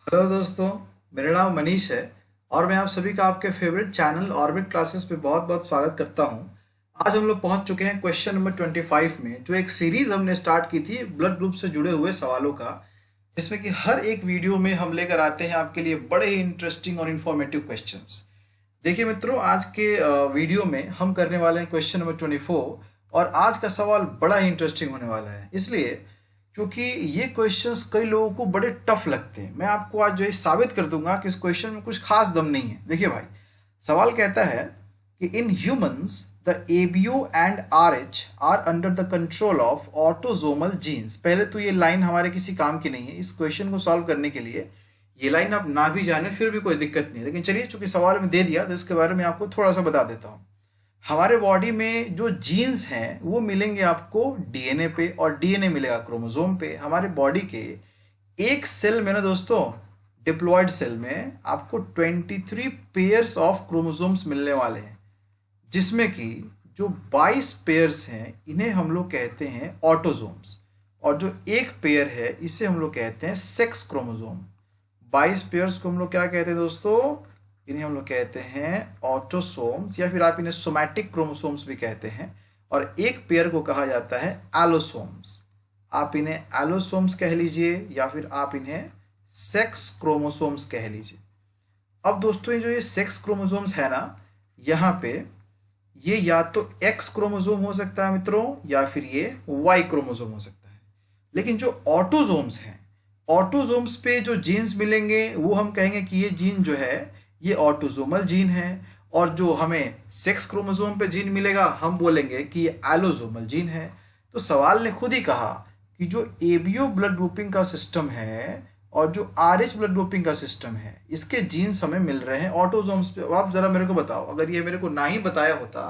Hello दोस्तों। मेरा नाम मनीष है और मैं आप सभी का आपके फेवरेट चैनल ऑर्बिट क्लासेस पे बहुत बहुत स्वागत करता हूं। आज हम लोग पहुंच चुके हैं क्वेश्चन नंबर 25 में, जो एक सीरीज हमने स्टार्ट की थी ब्लड ग्रुप से जुड़े हुए सवालों का, जिसमें कि हर एक वीडियो में हम लेकर आते हैं आपके लिए बड़े ही इंटरेस्टिंग और इन्फॉर्मेटिव क्वेश्चंस। देखिए मित्रों, आज के वीडियो में हम करने वाले हैं क्वेश्चन नंबर 24 और आज का सवाल बड़ा ही इंटरेस्टिंग होने वाला है, इसलिए क्योंकि ये क्वेश्चंस कई लोगों को बड़े टफ लगते हैं। मैं आपको आज जो है साबित कर दूंगा कि इस क्वेश्चन में कुछ खास दम नहीं है। देखिए भाई, सवाल कहता है कि in humans the ABO and Rh are under the control of autosomal genes. पहले तो ये लाइन हमारे किसी काम की नहीं है। इस क्वेश्चन को सॉल्व करने के लिए ये लाइन आप ना भी जाने फिर भी कोई दिक्कत नहीं है, लेकिन चलिए चूंकि सवाल में दे दिया तो इसके बारे में आपको थोड़ा सा बता देता हूँ। हमारे बॉडी में जो जीन्स हैं वो मिलेंगे आपको डीएनए पे, और डीएनए मिलेगा क्रोमोसोम पे। हमारे बॉडी के एक सेल में ना दोस्तों, डिप्लॉयड सेल में आपको 23 पेयर्स ऑफ क्रोमोसोम्स मिलने वाले हैं, जिसमें कि जो 22 पेयर्स हैं इन्हें हम लोग कहते हैं ऑटोजोम्स, और जो एक पेयर है इसे हम लोग कहते हैं सेक्स क्रोमोसोम। 22 पेयर्स को हम लोग क्या कहते हैं दोस्तों? इन्हें हम लोग कहते हैं ऑटोसोम्स, या फिर आप इन्हें सोमैटिक क्रोमोसोम्स भी कहते हैं। और एक पेयर को कहा जाता है एलोसोम्स। आप इन्हें एलोसोम्स कह लीजिए या फिर आप इन्हें सेक्स क्रोमोसोम्स कह लीजिए। अब दोस्तों, ये जो ये सेक्स क्रोमोसोम्स है ना, यहाँ पे ये या तो एक्स क्रोमोसोम हो सकता है मित्रों, या फिर ये वाई क्रोमोसोम हो सकता है। लेकिन जो ऑटोजोम्स हैं, ऑटोजोम्स पे जो जीन्स मिलेंगे वो हम कहेंगे कि ये जीन जो है ये ऑटोजोमल जीन है, और जो हमें सेक्स क्रोमोसोम पे जीन मिलेगा हम बोलेंगे कि ये एलोजोमल जीन है। तो सवाल ने खुद ही कहा कि जो एबीओ ब्लड ग्रुपिंग का सिस्टम है और जो आरएच ब्लड ग्रुपिंग का सिस्टम है, इसके जीन्स हमें मिल रहे हैं ऑटोजोम्स पे। अब आप जरा मेरे को बताओ, अगर ये मेरे को ना ही बताया होता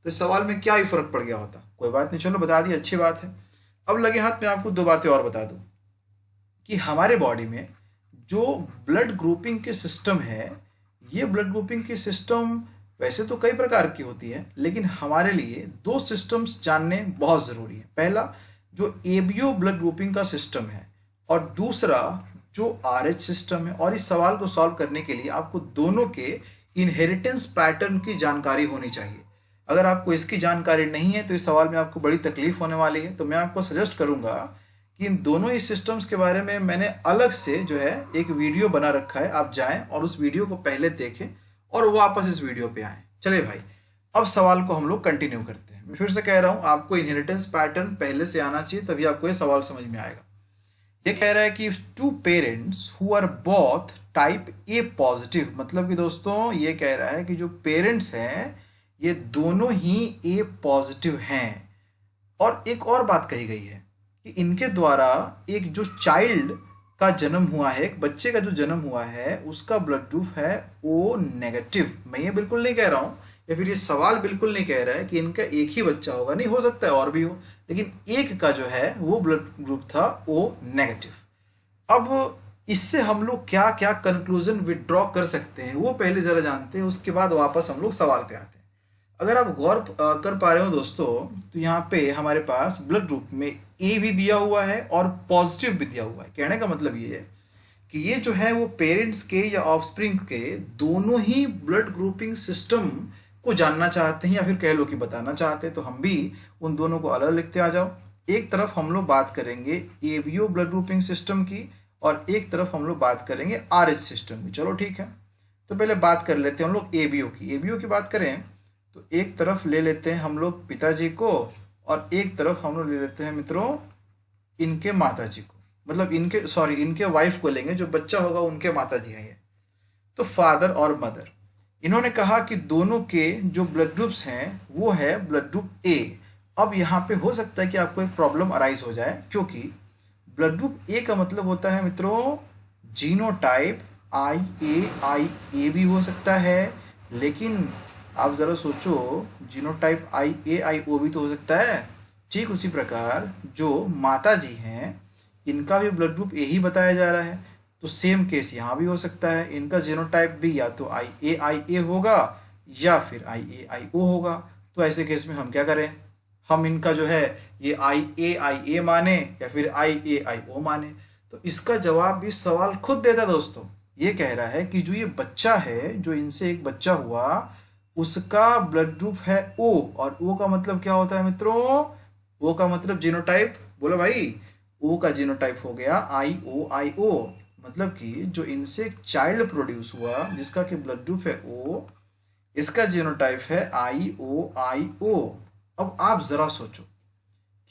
तो इस सवाल में क्या ही फर्क पड़ गया होता? कोई बात नहीं, चलो बता दी, अच्छी बात है। अब लगे हाथ में आपको दो बातें और बता दूं कि हमारे बॉडी में जो ब्लड ग्रुपिंग के सिस्टम है, ये ब्लड ग्रुपिंग की सिस्टम वैसे तो कई प्रकार की होती है, लेकिन हमारे लिए दो सिस्टम्स जानने बहुत ज़रूरी है। पहला जो एबीओ ब्लड ग्रुपिंग का सिस्टम है, और दूसरा जो आरएच सिस्टम है। और इस सवाल को सॉल्व करने के लिए आपको दोनों के इनहेरिटेंस पैटर्न की जानकारी होनी चाहिए। अगर आपको इसकी जानकारी नहीं है तो इस सवाल में आपको बड़ी तकलीफ होने वाली है। तो मैं आपको सजेस्ट करूंगा कि इन दोनों ही सिस्टम्स के बारे में मैंने अलग से जो है एक वीडियो बना रखा है, आप जाएं और उस वीडियो को पहले देखें और वापस इस वीडियो पे आएं। चलिए भाई, अब सवाल को हम लोग कंटिन्यू करते हैं। मैं फिर से कह रहा हूं, आपको इनहेरिटेंस पैटर्न पहले से आना चाहिए, तभी आपको ये सवाल समझ में आएगा। ये कह रहा है कि two parents who are both type A positive, मतलब कि दोस्तों ये कह रहा है कि जो पेरेंट्स हैं ये दोनों ही ए पॉजिटिव हैं। और एक और बात कही गई है कि इनके द्वारा एक जो चाइल्ड का जन्म हुआ है, एक बच्चे का जो जन्म हुआ है, उसका ब्लड ग्रुप है ओ नेगेटिव। मैं ये बिल्कुल नहीं कह रहा हूँ, या फिर ये सवाल बिल्कुल नहीं कह रहा है कि इनका एक ही बच्चा होगा, नहीं, हो सकता है और भी हो, लेकिन एक का जो है वो ब्लड ग्रुप था ओ नेगेटिव। अब इससे हम लोग क्या क्या कंक्लूजन विड्रॉ कर सकते हैं वो पहले जरा जानते हैं, उसके बाद वापस हम लोग सवाल पे आते हैं। अगर आप गौर कर पा रहे हो दोस्तों, तो यहाँ पे हमारे पास ब्लड ग्रुप में ए भी दिया हुआ है और पॉजिटिव भी दिया हुआ है। कहने का मतलब ये है कि ये जो है वो पेरेंट्स के या ऑफस्प्रिंग के दोनों ही ब्लड ग्रुपिंग सिस्टम को जानना चाहते हैं, या फिर कह लो कि बताना चाहते हैं। तो हम भी उन दोनों को अलग लिखते आ जाओ। एक तरफ हम लोग बात करेंगे एबीओ ब्लड ग्रुपिंग सिस्टम की, और एक तरफ हम लोग बात करेंगे आरएच सिस्टम की। चलो ठीक है, तो पहले बात कर लेते हैं हम लोग एबीओ की। एबीओ की बात करें तो एक तरफ ले लेते हैं हम लोग पिताजी को, और एक तरफ हम लोग ले लेते हैं मित्रों इनके माताजी को, मतलब इनके वाइफ को लेंगे, जो बच्चा होगा उनके माताजी हैं ये। तो फादर और मदर, इन्होंने कहा कि दोनों के जो ब्लड ग्रुप्स हैं वो है ब्लड ग्रुप ए। अब यहाँ पे हो सकता है कि आपको एक प्रॉब्लम अराइज हो जाए, क्योंकि ब्लड ग्रुप ए का मतलब होता है मित्रों जीनोटाइप आई ए भी हो सकता है, लेकिन आप ज़रा सोचो, जीनोटाइप आई ओ भी तो हो सकता है। ठीक उसी प्रकार जो माता जी हैं इनका भी ब्लड ग्रुप ए ही बताया जा रहा है, तो सेम केस यहाँ भी हो सकता है। इनका जीनोटाइप भी या तो आई ए होगा या फिर आई ओ होगा। तो ऐसे केस में हम क्या करें? हम इनका जो है ये आई ए माने या फिर आई ओ माने। तो इसका जवाब भी सवाल खुद देता है दोस्तों। ये कह रहा है कि जो ये बच्चा है, जो इनसे एक बच्चा हुआ, उसका ब्लड ग्रुप है ओ, और ओ का मतलब क्या होता है मित्रों? ओ का मतलब जीनोटाइप, बोलो भाई। ओ का जीनोटाइप हो गया आई ओ। मतलब कि जो इनसे एक चाइल्ड प्रोड्यूस हुआ जिसका कि ब्लड ग्रुप है ओ, इसका जीनोटाइप है आई ओ। अब आप जरा सोचो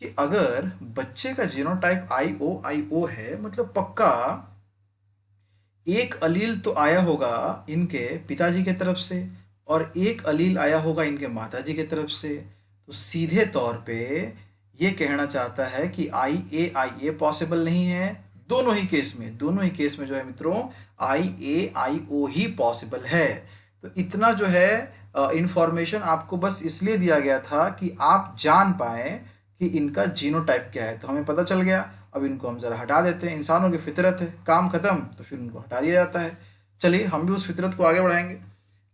कि अगर बच्चे का जीनोटाइप आई ओ है, मतलब पक्का एक अलील तो आया होगा इनके पिताजी के तरफ से और एक अलील आया होगा इनके माताजी के तरफ से। तो सीधे तौर पे ये कहना चाहता है कि आई ए पॉसिबल नहीं है। दोनों ही केस में जो है मित्रों, आई ओ ही पॉसिबल है। तो इतना जो है इंफॉर्मेशन आपको बस इसलिए दिया गया था कि आप जान पाए कि इनका जीनोटाइप क्या है। तो हमें पता चल गया। अब इनको हम जरा हटा देते हैं, इंसानों की फितरत है, काम खत्म, तो फिर उनको हटा दिया जाता है। चलिए हम भी उस फितरत को आगे बढ़ाएंगे।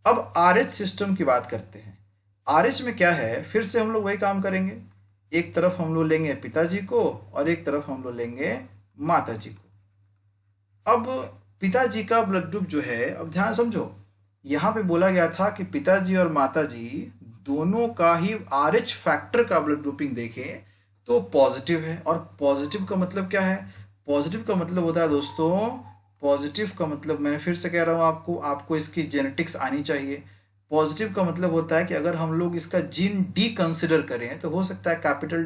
अब आरएच सिस्टम की बात करते हैं। आरएच में क्या है, फिर से हम लोग वही काम करेंगे। एक तरफ हम लोग लेंगे पिताजी को और एक तरफ हम लोग लेंगे माताजी को। अब पिताजी का ब्लड ग्रुप जो है, अब ध्यान समझो, यहाँ पे बोला गया था कि पिताजी और माताजी दोनों का ही आरएच फैक्टर का ब्लड ग्रुपिंग देखें तो पॉजिटिव है। और पॉजिटिव का मतलब क्या है? पॉजिटिव का मतलब होता है दोस्तों, पॉजिटिव का मतलब मैं फिर से कह रहा हूँ आपको, आपको इसकी जेनेटिक्स आनी चाहिए। पॉजिटिव का मतलब होता है कि अगर हम लोग इसका जीन डी कंसिडर करें तो हो सकता है कैपिटल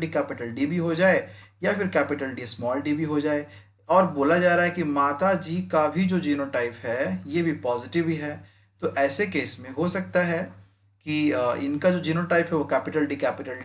डी भी हो जाए या फिर कैपिटल डी स्मॉल डी भी हो जाए। और बोला जा रहा है कि माता जी का भी जो जीनोटाइप है ये भी पॉजिटिव ही है। तो ऐसे केस में हो सकता है कि इनका जो जीनोटाइप है वो कैपिटल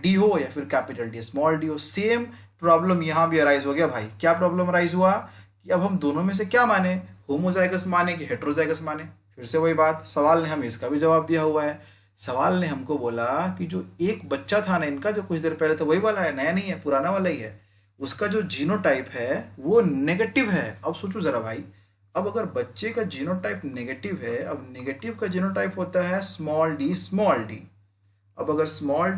डी हो या फिर कैपिटल डी स्मॉल डी हो। सेम प्रॉब्लम यहाँ भी अराइज हो गया भाई। क्या प्रॉब्लम अराइज हुआ कि अब हम दोनों में से क्या माने, होमोजाइगस माने कि हेट्रोजाइगस माने? फिर से वही बात, सवाल ने हमें इसका भी जवाब दिया हुआ है। सवाल ने हमको बोला कि जो एक बच्चा था ना इनका, जो कुछ देर पहले था, वही वाला है, नया नहीं है, पुराना वाला ही है। उसका जो जीनोटाइप है वो नेगेटिव है। अब सोचो जरा भाई, अब अगर बच्चे का जीनोटाइप नेगेटिव है, अब नेगेटिव का जीनोटाइप होता है स्मॉल डी। अब अगर स्मॉल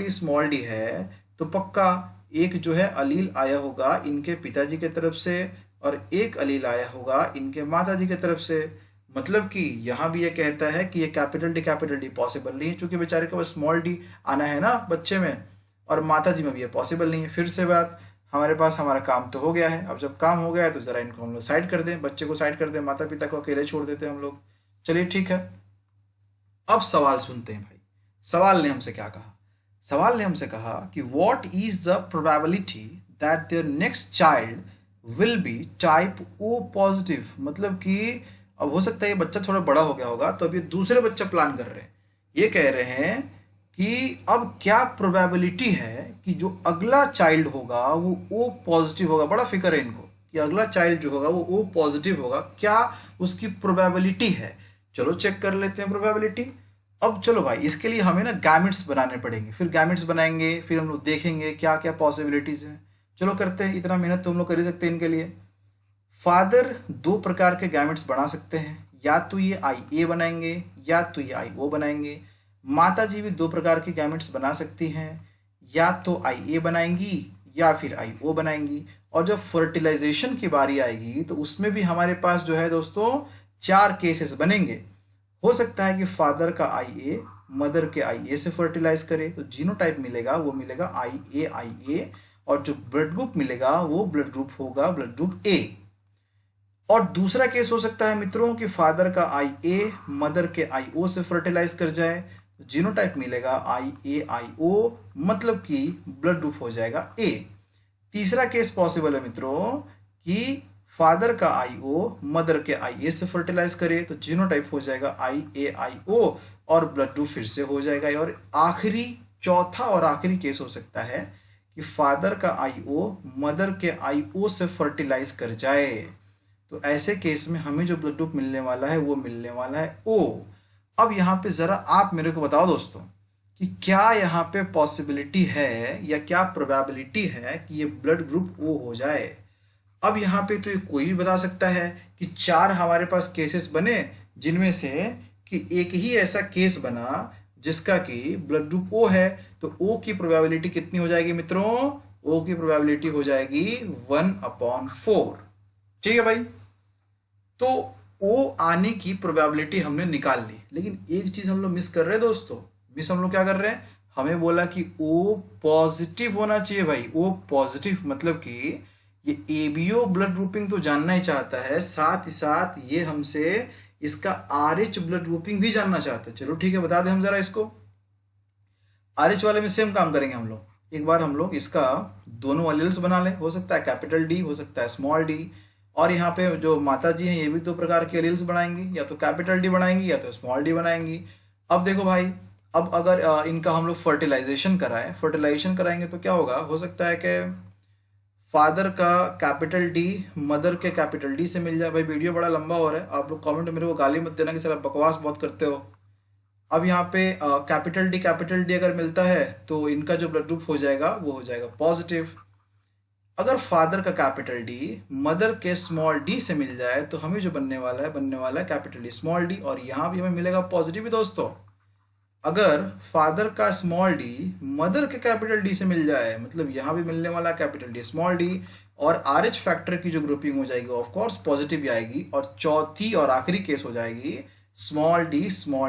डी है तो पक्का एक जो है अलील आया होगा इनके पिताजी के तरफ से और एक अलील आया होगा इनके माताजी के तरफ से। मतलब कि यहाँ भी ये कहता है कि ये कैपिटल डी पॉसिबल नहीं है, क्योंकि बेचारे को स्मॉल डी आना है ना बच्चे में, और माताजी में भी ये पॉसिबल नहीं है। फिर से बात, हमारे पास हमारा काम तो हो गया है। अब जब काम हो गया है तो जरा इनको हम लोग साइड कर दें, बच्चे को साइड कर दें, माता पिता को अकेले छोड़ देते हैं हम लोग। चलिए ठीक है, अब सवाल सुनते हैं भाई। सवाल ने हमसे क्या कहा? सवाल ने हमसे कहा कि what is the probability that their next child will be type O positive. मतलब कि अब हो सकता है ये बच्चा थोड़ा बड़ा हो गया होगा तो अब ये दूसरे बच्चा प्लान कर रहे हैं। ये कह रहे हैं कि अब क्या प्रोबेबिलिटी है कि जो अगला चाइल्ड होगा वो ओ पॉजिटिव होगा। बड़ा फिक्र है इनको कि अगला चाइल्ड जो होगा वो ओ पॉजिटिव होगा, क्या उसकी प्रोबेबिलिटी है। चलो चेक कर लेते हैं प्रोबेबिलिटी। अब चलो भाई, इसके लिए हमें ना गैमेट्स बनाने पड़ेंगे, फिर गैमेट्स बनाएंगे, फिर हम लोग देखेंगे क्या क्या पॉसिबिलिटीज हैं। चलो करते हैं, इतना मेहनत तो हम लोग कर ही सकते हैं इनके लिए। फादर दो प्रकार के गैमेट्स बना सकते हैं, या तो ये आई ए बनाएंगे या तो ये आई ओ बनाएंगे। माता जी भी दो प्रकार के गैमेट्स बना सकती हैं, या तो आई ए बनाएंगी या फिर आई ओ बनाएंगी। और जब फर्टिलाइजेशन की बारी आएगी तो उसमें भी हमारे पास जो है दोस्तों 4 केसेस बनेंगे। हो सकता है कि फादर का आई ए मदर के आई ए से फर्टिलाइज करे, तो जीनोटाइप मिलेगा वो मिलेगा आई ए, और जो ब्लड ग्रुप मिलेगा वो ब्लड ग्रुप होगा ब्लड ग्रुप ए। और दूसरा केस हो सकता है मित्रों कि फादर का आई ए मदर के आई ओ से फर्टिलाइज कर जाए, तो जीनोटाइप मिलेगा आई ओ, मतलब कि ब्लड ग्रुप हो जाएगा ए। तीसरा केस पॉसिबल है मित्रों कि फादर का आई ओ मदर के आई ए से फर्टिलाइज करे, तो जीनोटाइप हो जाएगा आई ओ और ब्लड ग्रुप फिर से हो जाएगा। और आखिरी, चौथा और आखिरी केस हो सकता है कि फादर का आई ओ मदर के आई ओ से फर्टिलाइज कर जाए, तो ऐसे केस में हमें जो ब्लड ग्रुप मिलने वाला है वो मिलने वाला है ओ। अब यहाँ पे जरा आप मेरे को बताओ दोस्तों कि क्या यहाँ पे पॉसिबिलिटी है या क्या प्रोबेबिलिटी है कि ये ब्लड ग्रुप ओ हो जाए। अब यहाँ पे तो ये कोई भी बता सकता है कि 4 हमारे पास केसेस बने, जिनमें से कि एक ही ऐसा केस बना जिसका कि ब्लड ग्रुप ओ है, तो ओ की प्रोबेबिलिटी कितनी हो जाएगी मित्रों? ओ की प्रोबेबिलिटी हो जाएगी 1/4। ठीक है भाई। तो ओ आने की प्रोबेबिलिटी हमने निकाल ली, लेकिन एक चीज हम लोग मिस कर रहे हैं दोस्तों। मिस हम लोग क्या कर रहे हैं, हमें बोला कि ओ पॉजिटिव होना चाहिए भाई। ओ पॉजिटिव मतलब कि ये एबीओ ब्लड ग्रुपिंग तो जानना ही चाहता है, साथ ही साथ ये हमसे इसका आरएच ब्लड ग्रुपिंग भी जानना चाहता है। चलो ठीक है, बता दें हम जरा इसको। आरएच वाले में सेम काम करेंगे हम लोग। एक बार हम लोग इसका दोनों एलिल्स बना लें, हो सकता है कैपिटल डी, हो सकता है स्मॉल डी। और यहाँ पे जो माता जी हैं ये भी दो प्रकार के एलिल्स बनाएंगी, या तो कैपिटल डी बनाएंगी या तो स्मॉल डी बनाएंगी। अब देखो भाई, अब अगर इनका हम लोग फर्टिलाइजेशन कराएं, फर्टिलाइजेशन कराएंगे तो क्या होगा, हो सकता है कि फादर का कैपिटल डी मदर के कैपिटल डी से मिल जाए। भाई वीडियो बड़ा लंबा हो रहा है, आप लोग कमेंट में मेरे को गाली मत देना कि सर आप बकवास बहुत करते हो। अब यहाँ पे कैपिटल डी अगर मिलता है तो इनका जो ब्लड ग्रुप हो जाएगा वो हो जाएगा पॉजिटिव। अगर फादर का कैपिटल डी मदर के स्मॉल डी से मिल जाए तो हमें जो बनने वाला है कैपिटल डी स्मॉल डी, और यहाँ भी हमें मिलेगा पॉजिटिव ही दोस्तों। अगर फादर का स्मॉल डी मदर के कैपिटल डी से मिल जाए, मतलब यहाँ भी मिलने वाला कैपिटल डी स्मॉल डी, और आर एच फैक्टर की जो ग्रुपिंग हो जाएगी ऑफ कोर्स पॉजिटिव ही आएगी। और चौथी और आखिरी केस हो जाएगी स्मॉल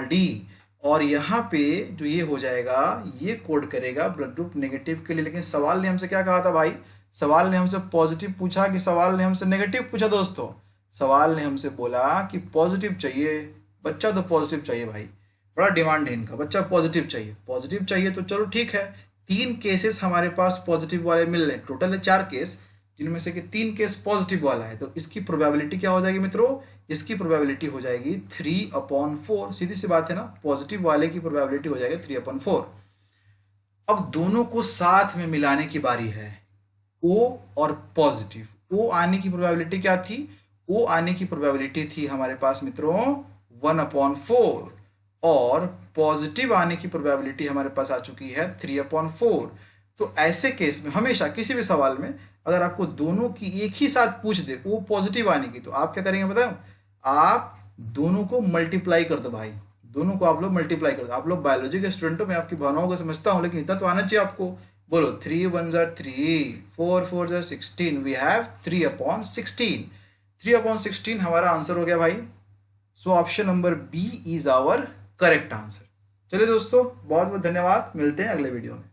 डी। और यहाँ पे जो ये हो जाएगा ये कोड करेगा ब्लड ग्रुप नेगेटिव के लिए। लेकिन सवाल ने हमसे क्या कहा था भाई, सवाल ने हमसे पॉजिटिव पूछा कि सवाल ने हमसे नेगेटिव पूछा दोस्तों। सवाल ने हमसे बोला कि पॉजिटिव चाहिए, बच्चा तो पॉजिटिव चाहिए भाई, बड़ा डिमांड है इनका, बच्चा पॉजिटिव चाहिए। पॉजिटिव चाहिए तो चलो ठीक है, 3 केसेस हमारे पास पॉजिटिव वाले मिल रहे हैं, टोटल है 4 केस, जिनमें से कि 3 केस पॉजिटिव वाला है। तो इसकी प्रोबेबिलिटी क्या हो जाएगी मित्रों, इसकी प्रोबेबिलिटी हो जाएगी 3/4। सीधी सी बात है ना, पॉजिटिव वाले की प्रोबेबिलिटी हो जाएगी 3/4। अब दोनों को साथ में मिलाने की बारी है, ओ और पॉजिटिव। ओ आने की प्रोबेबिलिटी क्या थी, ओ आने की प्रोबेबिलिटी थी हमारे पास मित्रों 1/4, और पॉजिटिव आने की प्रोबेबिलिटी हमारे पास आ चुकी है 3/4। तो ऐसे केस में हमेशा किसी भी सवाल में अगर आपको दोनों की एक ही साथ पूछ दे वो पॉजिटिव आने की, तो आप क्या करेंगे बताओ, आप दोनों को मल्टीप्लाई कर दो भाई, दोनों को आप लोग मल्टीप्लाई कर दो। आप लोग बायोलॉजी के स्टूडेंट हो, मैं आपकी भावनाओं को समझता हूं, लेकिन इतना तो आना चाहिए आपको। बोलो 3 1 3, 4 4 16, वी हैव 3/16। 3/16 हमारा आंसर हो गया भाई। So option number B is our correct answer. चलिए दोस्तों, बहुत बहुत धन्यवाद, मिलते हैं अगले वीडियो में।